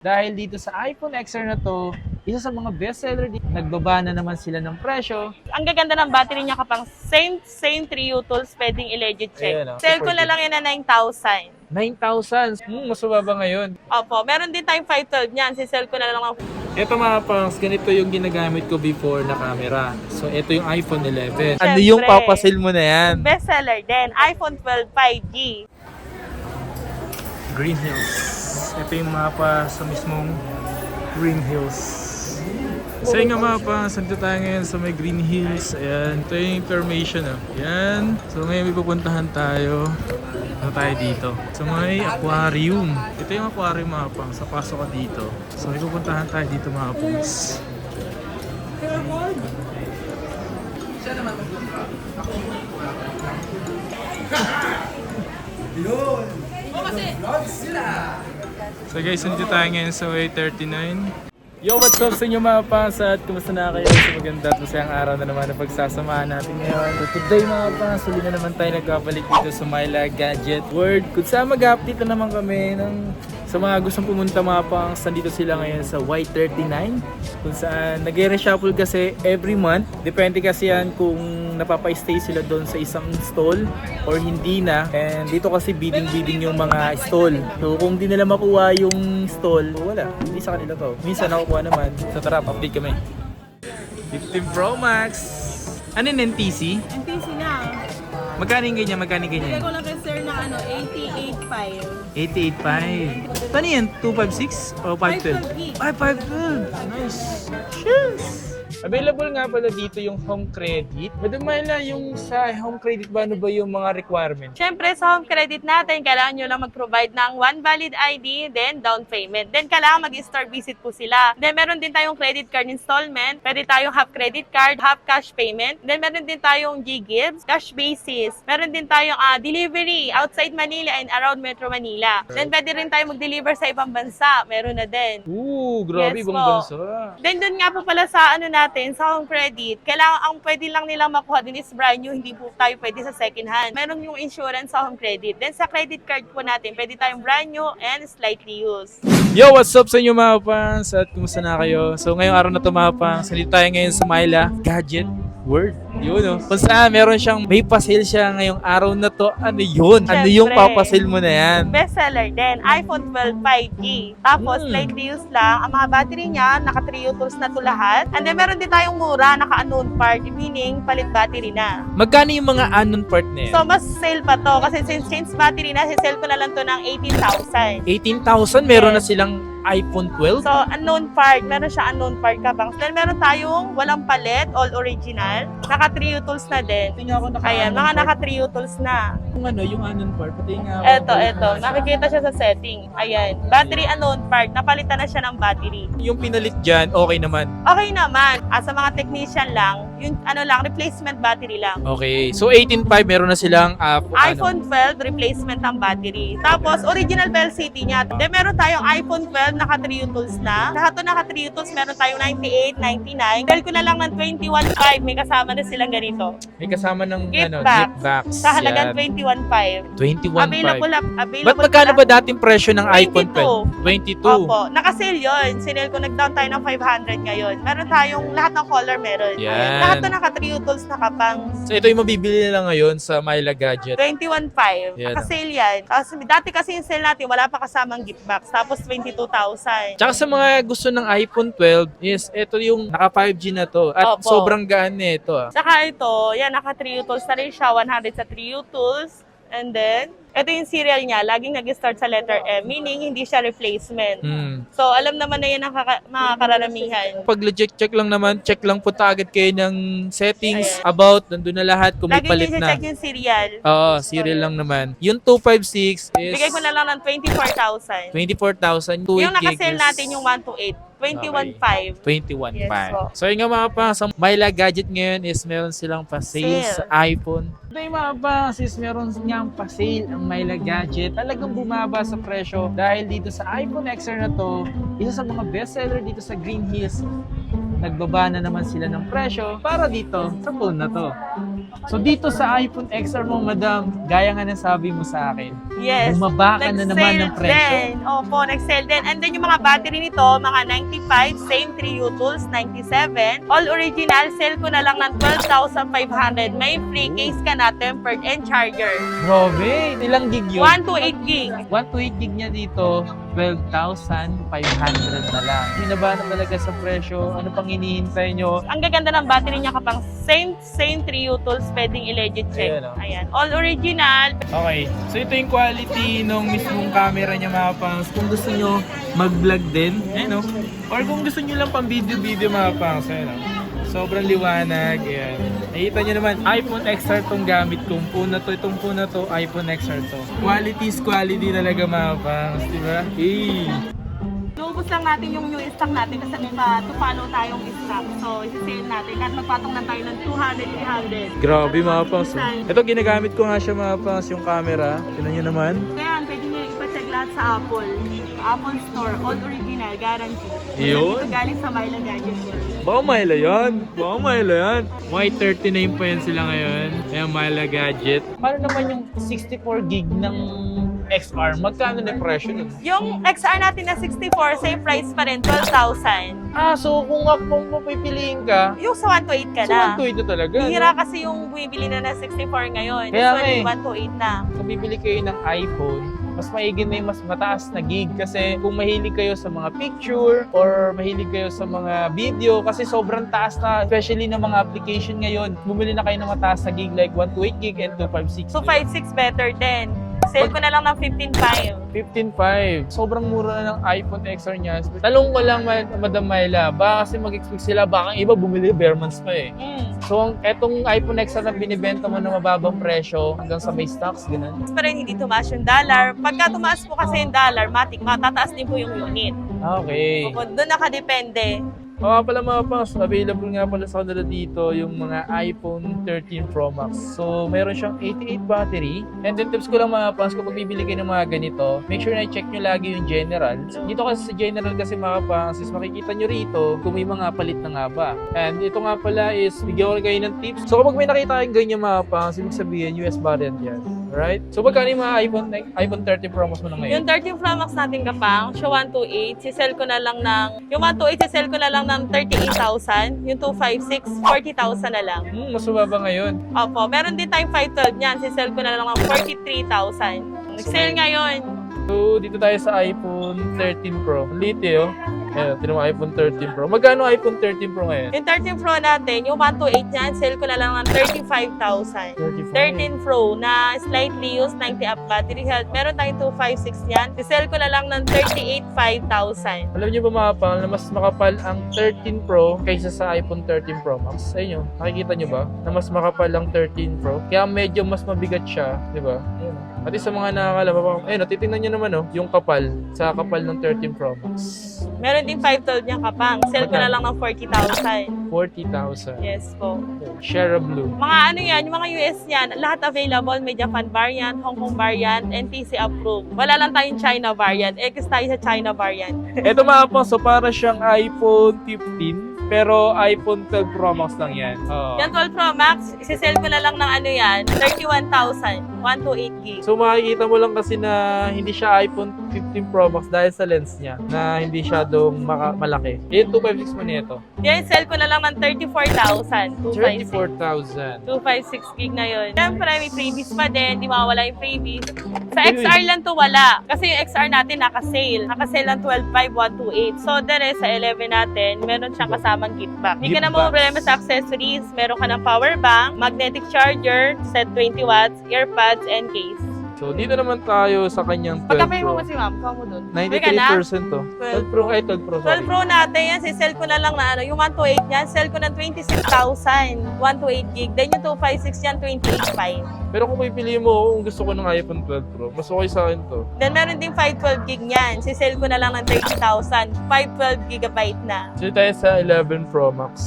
Dahil dito sa iPhone XR na to, isa sa mga bestseller dito, nagbaba na naman sila ng presyo. Ang gaganda ng battery niya kapang same 3U tools, pwedeng i-legit check. Ayan, Sell ko na lang yan na 9,000. 9,000. Mas mababa ngayon. Opo, meron din tayong 512 niyan. Si-sell ko na lang ng Ito mga pangs, ganito yung ginagamit ko before na camera. So ito yung iPhone 11. Ano Siyempre. yung papasil mo na yan? bestseller din, iPhone 12 5G. Green Hills. Ito yung mapa sa mismong Green Hills. So yun nga mapa, saan tayo ngayon sa may Green Hills. Ayan, ito yung information. Ayan. So ngayon may pupuntahan tayo. Ano tayo dito? So may aquarium. Ito yung aquarium mga pangs. Sa pasok ka dito. So may pupuntahan tayo dito mga pangs. So guys, nandito tayo ngayon sa way 39. Yo, what's up sa inyo mga pangs at kumusta na kayo sa maganda at masayang araw na naman na pagsasamahan natin ngayon. So today mga pangs, huli na naman tayo nagbabalik dito sa Myla Gadget World. Kung saan mag-update na naman kami sa mga gustong pumunta mga pangs, nandito sila ngayon sa Y39 kung saan nag-reshuffle kasi every month. Depende kasi yan kung napapa-stay sila doon sa isang stall or hindi na. And dito kasi bidding yung mga stall. So kung di nila makuha yung stall, wala. Hindi sa kanila to. Minsan nakukuha naman. So tara, update kami. 15 Pro Max. Ano yung NTC? NTC na. Magkano yung ganyan? Magkano yung ganyan? Bigay ko lang kay sir ng 88.5. 88.5. Ano yan? 256 o 512? 512 Ay, 512. Nice. Cheers! Available nga pala dito yung home credit. Madam Myla, yung sa home credit ba, ano ba yung mga requirements? Siyempre, sa home credit natin, kailangan nyo lang mag-provide ng one valid ID, then down payment. Then, kailangan mag-store visit po sila. Then, meron din tayong credit card installment. Pwede tayong half credit card, half cash payment. Then, meron din tayong G-Gives, cash basis. Meron din tayong delivery outside Manila and around Metro Manila. Then, pwede rin tayong mag-deliver sa ibang bansa. Meron na din. Grabe, Yes ibang po. bansa. Then, dun nga po pala sa sa home credit, kailangan ang pwede lang nilang makuha din is brand new, hindi po tayo pwede sa second hand. Meron yung insurance sa home credit. Then sa credit card po natin, pwede tayong brand new and slightly used. Yo, what's up sa inyo mga pans? At kumusta na kayo? So ngayong araw na ito mga pans, nandito tayo ngayon sa Myla Gadget World. Yun o. Kung saan meron siyang, may pa-sale siya ngayong araw na to. Ano yun? Ano yung Siyempre. papasale mo na yan? Bestseller din, iPhone 12 5G. Tapos slightly used lang. Ang mga battery niya, naka 3U tools na to lahat. And then meron din tayong mura, naka unknown part, meaning palit battery na. Magkano yung mga unknown part na yan? So mas sale pa to kasi since change battery na, sell ko na lang to ng 18,000. 18,000? Meron na silang iPhone 12? So, unknown part. Meron siya unknown part ka bang. Then, meron tayong walang palit, all original. Naka 3U tools na din. Pati nga ako Ayan, mga naka 3U tools na. yung unknown part, pati nga Eto. Nakikita siya sa setting. Ayan. Battery unknown part. Napalitan na siya ng battery. Yung pinalit dyan, okay naman. Okay naman. Sa mga technician lang, yung replacement battery lang. Okay. So 18.5 meron na silang iPhone 12, replacement ng battery. Tapos, original bell city niya. Then, meron tayong iPhone 12, naka 3U tools na. Lahat to naka 3U tools, meron tayong 98, 99. Dahil ko na lang ng 21.5, may kasama na silang ganito. May kasama ng Gift gift box. box. Sa halagang Yan. 21.5. 21.5. Available Ba't magkano ba dating presyo ng iPhone 12? 22. Opo, naka-sale yun. Sinale ko, nag-down tayo ng 500 ngayon. Meron tayong, lahat ng color meron. Yan. Lahat to naka 3U tools, nakapang So ito yung mabibili nila ngayon sa Myla Gadget. 21.5. Yan. Naka-sale yan. Tapos, dati kasi yung sale natin, wala pa kasamang gift box. Tapos 22,000. Tsaka sa mga gusto ng iPhone 12, yes, ito yung naka 5G na to. At Opo. sobrang gaan na ito. Saka ito, yan, naka 3U tools na rin siya. 100 sa 3U tools. And then, ito yung serial niya. Laging nag-start sa letter M, meaning hindi siya replacement. So, alam naman na yan ang mga kararamihan. Pag legit check lang naman, check lang punta agad kayo ng settings Ayan. about, nandun na lahat kung may Laging palit din na. check yung serial. Oo, serial lang naman. Yung 256 is Bigay ko na lang ng 24,000. 24,000. 2 Yung naka-sale natin yung 128. 21.5. 21.5. Yes, po. So yun nga mga pa, sa Myla Gadget ngayon is meron silang pa-sale sa iPhone. Ito yung mga pa, sis meron niyang pa-sale ang Myla Gadget. Talagang bumaba sa presyo dahil dito sa iPhone XR na to, isa sa mga bestseller dito sa Green Hills. Nagbaba na naman sila ng presyo para dito sa phone na to. So dito sa iPhone XR mo, madam, gaya nga ng sabi mo sa akin, Yes. bumaba ka na naman ng presyo. Din. Opo, nag-sale din. And then yung mga battery nito, mga 95, same 3U tools, 97. All original, sale ko na lang ng 12,500. May free case ka na, tempered and charger. Grabe, ilang gig yun? 1 to 8 gig. 1 to 8 gig niya dito, 12,500 na lang. Binaba na talaga sa presyo. Ano pang hinihintay nyo? Ang gaganda ng battery niya kapang same 3U tools, pwedeng i-legit check. Ayan, oh. Ayan. All original. Okay, so ito yung quality ng mismong camera niya mga pangs. Kung gusto nyo mag-vlog din, ayan o. Or kung gusto nyo lang pang video-video mga pangs, ayan o. Sobrang liwanag, ayan. Nakita nyo naman, iPhone XR tong gamit kong phone na to. Itong phone na to, iPhone XR to. Quality is quality talaga mga pangs, diba? Hey! Lubos lang natin yung new stock natin kasi may to follow tayong stock. So, isi-sale natin. Kahit magpatong lang tayo ng 200, 300. Grabe mga pangs. Ito, ginagamit ko nga siya mga pangs, yung camera. Tignan nyo naman. Kaya, pwede nyo ipacheck lahat sa Apple. Apple Store, all original, guarantee. Yun. Ito galing sa Myla Gadget World. Baka mahila yan. Baka mahila yan. Y39 pa yan sila ngayon. Ayan, Myla Gadget. Paano naman yung 64 gig ng XR? Magkano na yung presyo nun? Yung XR natin na 64, same price pa rin, 12,000. Ah, so kung mapipiliin ka, Yung sa 1 to 8 ka na. so 1 to 8 na talaga. Hihira No? kasi yung bumibili na 64 ngayon. Kaya This nga one, eh. 1 to 8 na. Kung bibili kayo ng iPhone, mas maigin na yung mas mataas na gig kasi kung mahilig kayo sa mga picture or mahilig kayo sa mga video kasi sobrang taas na, especially ng mga application ngayon, bumili na kayo ng mataas na gig like 1 to 8 gig and 256 So 5.6 better din. Sale ko na lang ng 15.5. 15.5. Sobrang mura na ng iPhone XR niya. Talong ko lang, Madam Myla, baka kasi mag-expect sila, baka ang iba bumili bare months pa eh. So, etong iPhone XR na binibenta mo na mababang presyo hanggang sa may stocks, ganun. Pa rin hindi tumaas yung dollar. Pagka tumaas po kasi yung dollar, matik, matataas din po yung unit. Okay. So, doon nakadepende. Oo pala mga pangs, available nga pala sa kanila dito yung mga iPhone 13 Pro Max. So, meron siyang 88 battery. And then tips ko lang mga pangs, kapag bibili kayo ng mga ganito, make sure na i-check nyo lagi yung general. Dito kasi sa general kasi mga pangs, is makikita nyo rito kung may mga palit na nga ba. And ito nga pala is, bigyan ko kayo ng tips. So, kapag may nakita kayong ganyan mga pangs, ibig sabihin US variant yan. Alright? So, magkano yung mga iPhone 13 Pro Max mo na ngayon? Yung 13 Pro Max natin kapang, siya 128, sisell ko na lang ng, yung 128, sisell ko na lang ng 38,000. Yung 256, 40,000 na lang. Mas mababa ngayon. Opo, meron din tayong 512 niyan, sisell ko na lang ng 43,000. Nag-sale ngayon. So, dito tayo sa iPhone 13 Pro. Lite, oh. Ayan, tinan mo iPhone 13 Pro. Magkano iPhone 13 Pro ngayon? Yung 13 Pro natin, yung 128 niyan, sale ko na lang ng 35,000. 35. 13 Pro na slightly used, 90 up battery health. Meron tayong 256 niyan. Sisell ko na lang ng 38,500. Alam niyo ba mga pal, na mas makapal ang 13 Pro kaysa sa iPhone 13 Pro Max? Sa inyo, nakikita niyo ba? Na mas makapal ang 13 Pro. Kaya medyo mas mabigat siya, di ba? Ayan. Pati sa mga nakakalaman, ayun, titingnan niyo naman, oh, yung kapal sa kapal ng 13 Pro Max. Meron din 512 niya kapang. Sell ko na lang ng 40,000. 40,000. Yes po. Share a Blue. Mga ano yan, yung mga US yan, lahat available. May Japan variant, Hong Kong variant, NTC approved. Wala lang tayong China variant. X tayo sa China variant. Ito mga pang, so para siyang iPhone 15. Pero iPhone 12 Pro Max lang yan. Oo. Yung 12 Pro Max, isisell ko na lang ng ano yan, 31,000. 128 gig. So makikita mo lang kasi na hindi siya iPhone 15 Pro Max dahil sa lens niya na hindi siya malaki. Yung 256 mo nito. Yan, sell ko na lang ng 34,000. 34,000. 256 gig na yun. Siyempre, may freebies pa din. Di mawawala yung freebies. Sa XR lang to wala. Kasi yung XR natin naka-sale. Naka-sale ng 12,500, 128. So, the rest sa 11 natin, meron siyang kasamang gift back. Hindi ka na Gift problema sa accessories. Meron ka ng power bank, magnetic charger, set 20 watts, earpads, and case. So dito naman tayo sa kanyang 12 Pagka-pay Pro. mo si ma'am, kamo dun. 93% to. 12 Pro, ay 12 Pro, sorry. 12 Pro natin yan, sell ko na lang na ano, yung 128 niyan, sell ko ng 26,000, 128 gig. Then yung 256 yan, 28,500. Pero kung pipiliin mo, kung gusto ko ng iPhone 12 Pro, mas okay sa akin to. Then meron din 512 gig niyan, sell ko na lang ng 30,000, 512 gigabyte na. Dito tayo sa 11 Pro Max.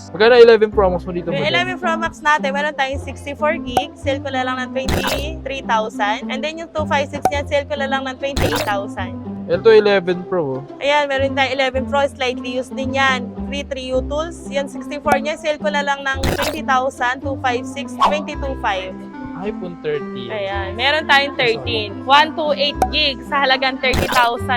Magkano 11 Pro Max mo dito? Yung Madam? 11 Pro Max natin, meron tayong 64 gig, sell ko na lang ng 23,000. And then yung 256 niyan, sell ko na lang ng 28,000. Ito 11 Pro. Ayan, meron tayo 11 Pro, slightly used din yan. Free 3U tools. Yan, 64 niya, sale ko na lang ng 20,000, 256, 22,500. iPhone 30. Ayan, meron tayong 13. 128 gig sa halagang 30,000.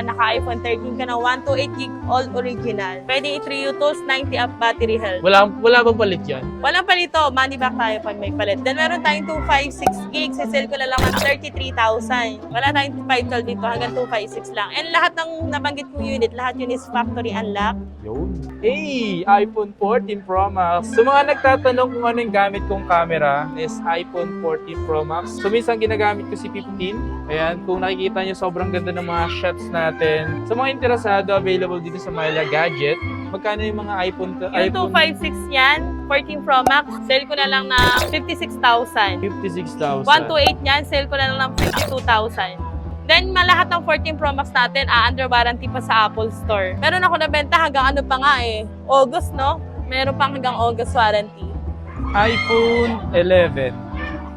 Naka-iPhone 13 ka na, 128 gig all original. Pwede i-3U tools, 90 up battery health. Wala bang palit yan? Walang palito, money back tayo pag may palit. Then meron tayong 256 gigs, sale ko na lang ng 33,000. Wala tayong 512 dito, hanggang 256 lang. And lahat ng nabanggit kong unit, lahat yun is factory unlock. Yun. Hey, iPhone 14 Pro Max. So mga nagtatanong kung ano yung gamit kong camera is iPhone 14 Pro Max. So minsan ginagamit ko si 15. Ayan, kung nakikita nyo sobrang ganda ng mga shots natin. Sa mga interesado, available dito sa Myla Gadget. Magkano yung mga iPhone? Yung 256 yan, 14 Pro Max, sale ko na lang ng 56,000. 56,000. 128 yan, sale ko na lang ng 52,000. Then, lahat ng 14 Pro Max natin, under warranty pa sa Apple Store. Meron ako nabenta hanggang ano pa nga August, no? Meron pang hanggang August warranty. iPhone 11.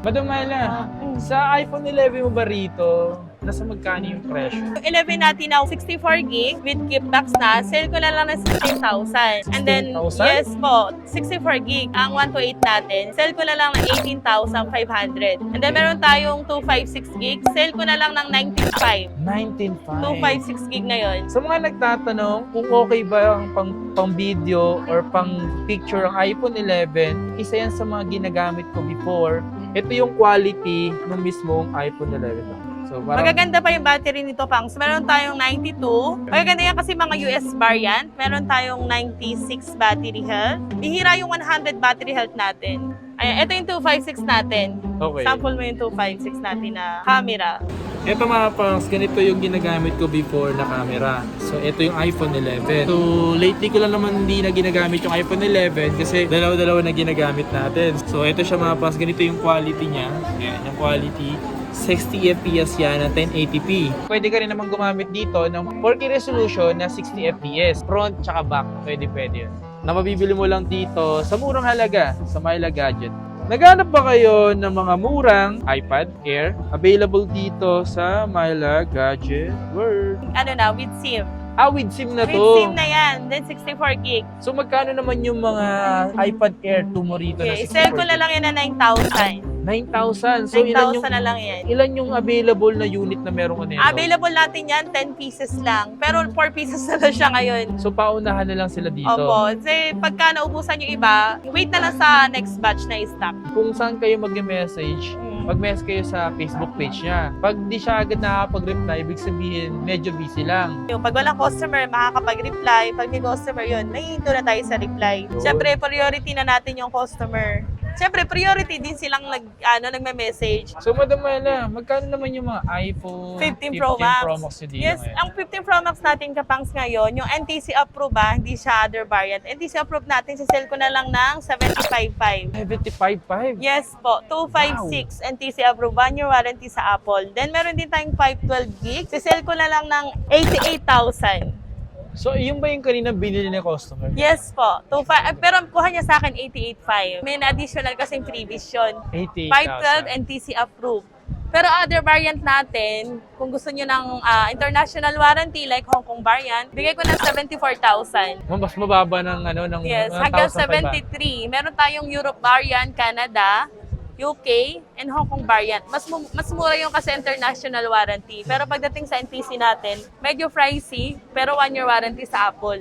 Madam Myla, sa iPhone 11 mo ba rito, nasa magkano yung presyo? Yung 11 natin now, 64 gig with gift box na, sale ko na lang ng 16,000. And then, 16,000? yes po, 64 gig ang 128 natin, sale ko na lang ng 18,500. And then, meron tayong 256 gig, sale ko na lang ng 19,500. 19.5. 256 gig na yun. Sa mga nagtatanong kung okay ba ang pang video or pang picture ang iPhone 11, isa yan sa mga ginagamit ko before. Ito yung quality ng mismong iPhone 11. So, parang, Magaganda pa yung battery nito, Pangs. Meron tayong 92. Magaganda yan kasi mga US variant. Meron tayong 96 battery health. Bihira yung 100 battery health natin. Ayan, ito yung 256 natin. okay. Sample mo yung 256 natin na camera. Ito mga pangs, ganito yung ginagamit ko before na camera. So, ito yung iPhone 11. So, lately ko lang naman hindi na ginagamit yung iPhone 11 kasi dalawa-dalawa na ginagamit natin. So, ito siya mga pangs, ganito yung quality niya. Ayan, yung quality. 60 FPS yan na 1080p. Pwede ka rin naman gumamit dito ng 4K resolution na 60 FPS. Front tsaka back. Pwede yun. Na mabibili mo lang dito sa murang halaga sa Myla Gadget. Naghanap ba kayo ng mga murang iPad Air? Available dito sa Myla Gadget World. Ano na, with SIM. With SIM na With to. SIM na yan. Then 64 gig. So magkano naman yung mga iPad Air 2 mo rito Okay, na 64 sell ko na lang yan na 9,000. 9,000. So 9,000 na lang yan. ilan yung available na unit na meron ko nito? Available natin yan, 10 pieces lang. Pero 4 pieces na lang siya ngayon. So paunahan na lang sila dito. Opo. Kasi pagka naubusan yung iba, wait na lang sa next batch na i-stock. Kung saan kayo mag-message, mag-message kayo sa Facebook page niya. Pag di siya agad nakakapag-reply, ibig sabihin medyo busy lang. Yung pag walang customer, makakapag-reply. Pag may customer yun, nahihinto na tayo sa reply. Yun. Siyempre, priority na natin yung customer. Siyempre, priority din silang nagme-message. So Madam Myla, magkano naman yung mga iPhone 15 Pro Max. nyo dito Yes, ngayon? ang 15 Pro Max natin kapangs ngayon, yung NTC approved hindi siya other variant. NTC approved natin, sisell ko na lang ng 75,500. 75.5. Yes po, 256 NTC approved, 1-year warranty sa Apple. Then meron din tayong 512 gig, sisell ko na lang ng 88,000. So yung ba yung kanina binili ng customer? Yes po, pero kuha niya sa akin 88,500. May additional kasing previous yun. 512 88,000. NTC approved. Pero other variant natin, kung gusto nyo ng international warranty like Hong Kong variant, bigay ko ng 74,000. Mas mababa ng ng Yes, 1,500. hanggang 73. Meron tayong Europe variant, Canada, UK, and Hong Kong variant. Mas mura yung kasi international warranty. Pero pagdating sa NTC natin, medyo pricey, pero 1-year warranty sa Apple.